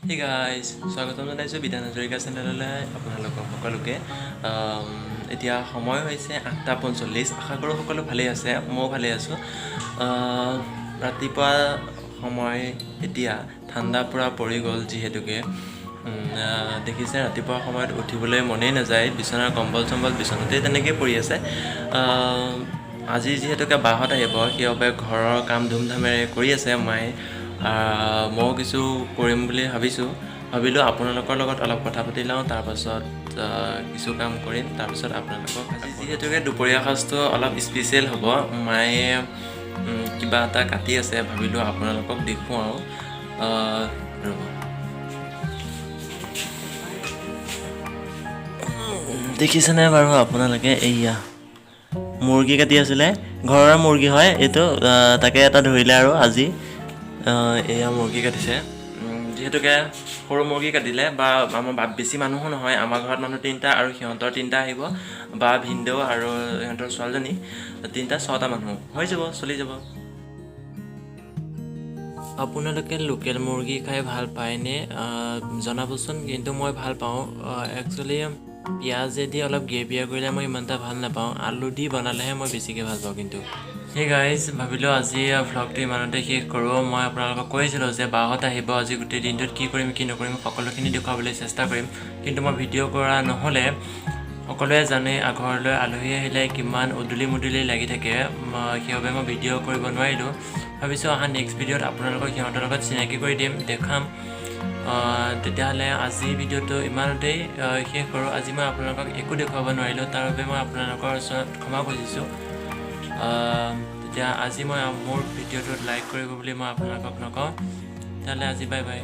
Hey guys, স্বাগতম জনাইছোঁ বিধান হাজৰিকা চেনেললৈ আপোনালোকক সকলোকে। এতিয়া সময় হৈছে 8:45। আশা কৰোঁ সকলো ভালেই আছে, ময়ো ভালেই আছোঁ। ৰাতিপুৱা সময় এতিয়া ঠাণ্ডা পূৰা পৰি গ'ল যিহেতুকে দেখিছে ৰাতিপুৱা সময়ত উঠিবলৈ মনেই নাযায়, বিচনাৰ কম্বল চম্বল বিচনাতেই তেনেকৈ পৰি আছে। আজি যিহেতুকে বাহঁত আহিব সেইবাবে ঘৰৰ কাম ধুমধামেৰে কৰি আছে মায়ে। ময়ো কিছু কৰিম বুলি ভাবিলোঁ আপোনালোকৰ লগত অলপ কথা পাতি লওঁ, তাৰপাছত কিছু কাম কৰিম, তাৰপিছত আপোনালোকক আজি যিহেতুকে দুপৰীয়া সাঁজটো অলপ স্পেচিয়েল হ'ব। মায়ে কিবা এটা কাটি আছে, ভাবিলোঁ আপোনালোকক দেখুৱাওঁ। ৰ'ব, দেখিছেনে বাৰু আপোনালোকে? এইয়া মুৰ্গী কাটি আছিলে, ঘৰৰ মুৰ্গী হয় এইটো, তাকে এটা ধৰিলে আৰু আজি এয়া মুৰ্গী কাটিছে। যিহেতুকে সৰু মুৰ্গী কাটিলে বা আমাৰ বেছি মানুহো নহয়, আমাৰ ঘৰত মানুহ 3টা আৰু সিহঁতৰ 3টা আহিব, বা ভিনদেউ আৰু সিহঁতৰ ছোৱালীজনী 3টা 6টা মানুহ হৈ যাব, চলি যাব। আপোনালোকে লোকেল মুৰ্গী খাই ভাল পায়নে জনাবচোন, কিন্তু মই ভাল পাওঁ। একচুৱেলি পিঁয়াজেদি অলপ গ্ৰেভিয়া কৰিলে মই ইমান এটা ভাল নাপাওঁ, আলু দি বনালেহে মই বেছিকৈ ভাল পাওঁ। কিন্তু সেই গাইজ, ভাবিলোঁ আজি ভ্লগটো ইমানতে শেষ কৰোঁ। মই আপোনালোকক কৈছিলোঁ যে বাহঁত আহিব, আজি গোটেই দিনটোত কি কৰিম কি নকৰিম সকলোখিনি দেখুৱাবলৈ চেষ্টা কৰিম, কিন্তু মই ভিডিঅ' কৰা নহ'লে। সকলোৱে জানে ঘৰলৈ আলহী আহিলে কিমান উদুলি মুদুলি লাগি থাকে, সেইবাবে মই ভিডিঅ' কৰিব নোৱাৰিলোঁ। ভাবিছোঁ অহা নেক্সট ভিডিঅ'ত আপোনালোকক সিহঁতৰ লগত চিনাকি কৰি দিম, দেখাম। তেতিয়াহ'লে আজি ভিডিঅ'টো ইমানতেই শেষ কৰোঁ। আজি মই আপোনালোকক একো দেখুৱাব নোৱাৰিলোঁ, তাৰ বাবে মই আপোনালোকৰ ওচৰত ক্ষমা খুজিছোঁ। তেতিয়া আজি মই মোৰ ভিডিঅ'টোত লাইক কৰিব বুলি মই আপোনালোকক নকওঁ। তেতিয়াহ'লে আজি বাই বাই।